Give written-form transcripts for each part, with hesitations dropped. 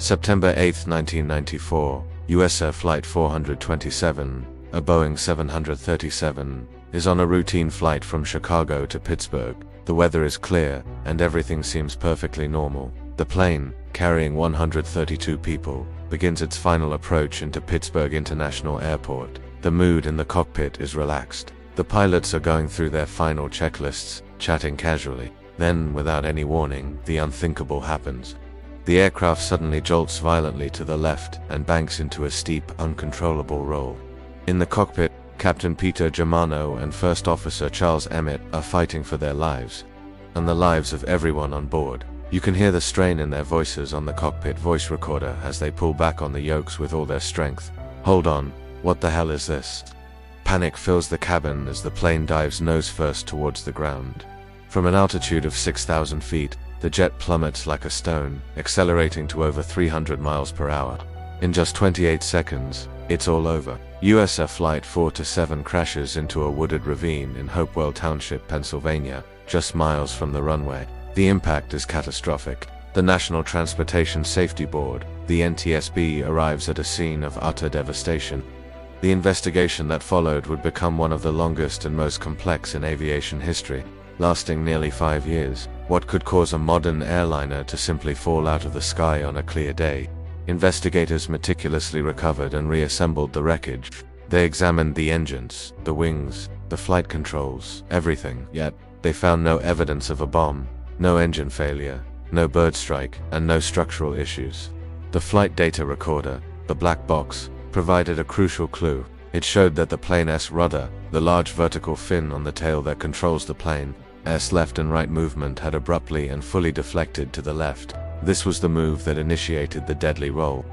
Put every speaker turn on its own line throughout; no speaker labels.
September 8, 1994, USAir Flight 427, a Boeing 737, is on a routine flight from Chicago to Pittsburgh. The weather is clear, and everything seems perfectly normal. The plane, carrying 132 people, begins its final approach into Pittsburgh International Airport. The mood in the cockpit is relaxed. The pilots are going through their final checklists, chatting casually. Then, without any warning, the unthinkable happens. The aircraft suddenly jolts violently to the left and banks into a steep, uncontrollable roll. In the cockpit, Captain Peter Germano and First Officer Charles Emmett are fighting for their lives, and the lives of everyone on board. You can hear the strain in their voices on the cockpit voice recorder as they pull back on the yokes with all their strength. Hold on, what the hell is this? Panic fills the cabin as the plane dives nose first towards the ground. From an altitude of 6,000 feet, the jet plummets like a stone, accelerating to over 300 miles per hour. In just 28 seconds, it's all over. USAir Flight 427 crashes into a wooded ravine in Hopewell Township, Pennsylvania, just miles from the runway. The impact is catastrophic. The National Transportation Safety Board, the NTSB, arrives at a scene of utter devastation. The investigation that followed would become one of the longest and most complex in aviation history, lasting nearly 5 years. What could cause a modern airliner to simply fall out of the sky on a clear day? Investigators meticulously recovered and reassembled the wreckage. They examined the engines, the wings, the flight controls, everything, yet they found no evidence of a bomb, no engine failure, no bird strike, and no structural issues. The flight data recorder, the black box, provided a crucial clue. It showed that the plane's rudder, the large vertical fin on the tail that controls the plane's left and right movement, had abruptly and fully deflected to the left. This was the move that initiated the deadly roll.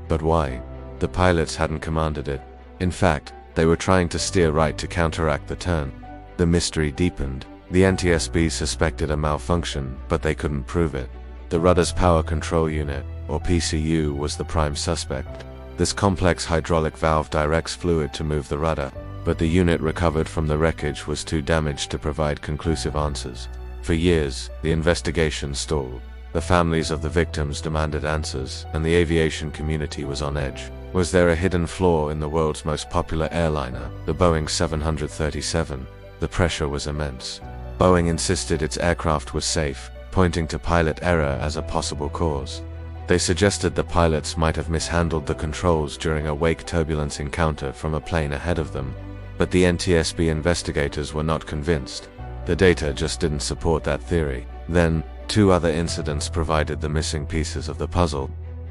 But why? The pilots hadn't commanded it. In fact, they were trying to steer right to counteract the turn. The mystery deepened. The NTSB suspected a malfunction, but they couldn't prove it. The rudder's power control unit, or PCU, was the prime suspect. This complex hydraulic valve directs fluid to move the rudder, but the unit recovered from the wreckage was too damaged to provide conclusive answers. For years, the investigation stalled. The families of the victims demanded answers, and the aviation community was on edge. Was there a hidden flaw in the world's most popular airliner, the Boeing 737? The pressure was immense. Boeing insisted its aircraft was safe, pointing to pilot error as a possible cause. They suggested the pilots might have mishandled the controls during a wake turbulence encounter from a plane ahead of them, but the NTSB investigators were not convinced. The data just didn't support that theory. Then, 2 other incidents provided the missing pieces of the puzzle.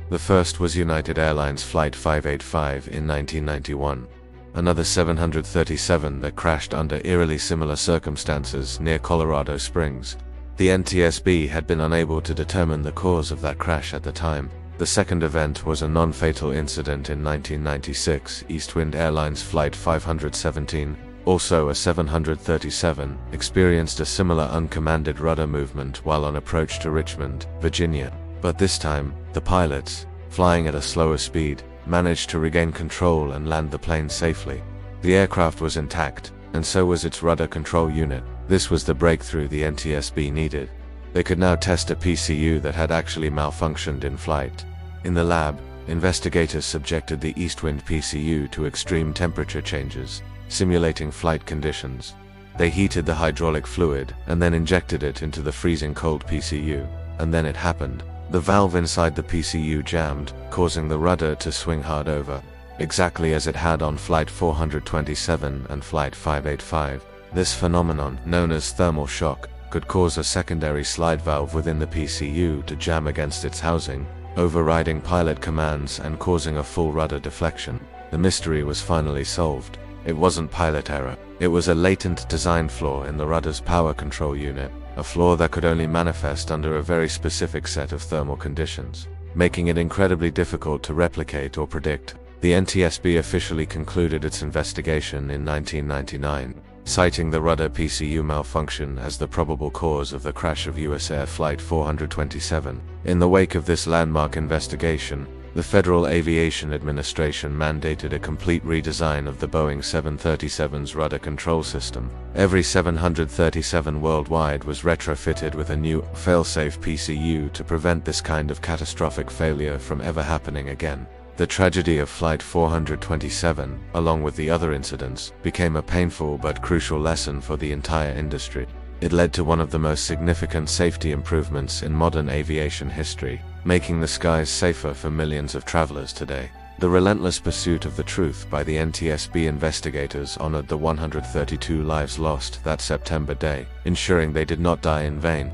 The first was United Airlines Flight 585 in 1991, another 737 that crashed under eerily similar circumstances near Colorado Springs. The NTSB had been unable to determine the cause of that crash at the time. The second event was a non-fatal incident in 1996. Eastwind Airlines Flight 517, also a 737, experienced a similar uncommanded rudder movement while on approach to Richmond, Virginia. But this time, the pilots, flying at a slower speed, managed to regain control and land the plane safely. The aircraft was intact, and so was its rudder control unit. This was the breakthrough the NTSB needed. They could now test a PCU that had actually malfunctioned in flight. In the lab, investigators subjected the Eastwind PCU to extreme temperature changes, simulating flight conditions. They heated the hydraulic fluid and then injected it into the freezing cold PCU, and then it happened. The valve inside the PCU jammed, causing the rudder to swing hard over, exactly as it had on Flight 427 and Flight 585. This phenomenon, known as thermal shock, could cause a secondary slide valve within the PCU to jam against its housing, overriding pilot commands and causing a full rudder deflection. The mystery was finally solved. It wasn't pilot error. It was a latent design flaw in the rudder's power control unit, a flaw that could only manifest under a very specific set of thermal conditions, making it incredibly difficult to replicate or predict. The NTSB officially concluded its investigation in 1999, citing the rudder PCU malfunction as the probable cause of the crash of USAir Flight 427. In the wake of this landmark investigation, The Federal Aviation Administration mandated a complete redesign of the Boeing 737's rudder control system. Every 737 worldwide was retrofitted with a new, fail-safe PCU to prevent this kind of catastrophic failure from ever happening again. The tragedy of Flight 427, along with the other incidents, became a painful but crucial lesson for the entire industry. It led to one of the most significant safety improvements in modern aviation history, making the skies safer for millions of travelers today. The relentless pursuit of the truth by the NTSB investigators honored the 132 lives lost that September day, ensuring they did not die in vain.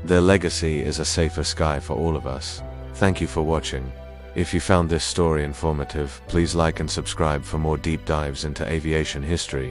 Their legacy is a safer sky for all of us. Thank you for watching. If you found this story informative, please like and subscribe for more deep dives into aviation history.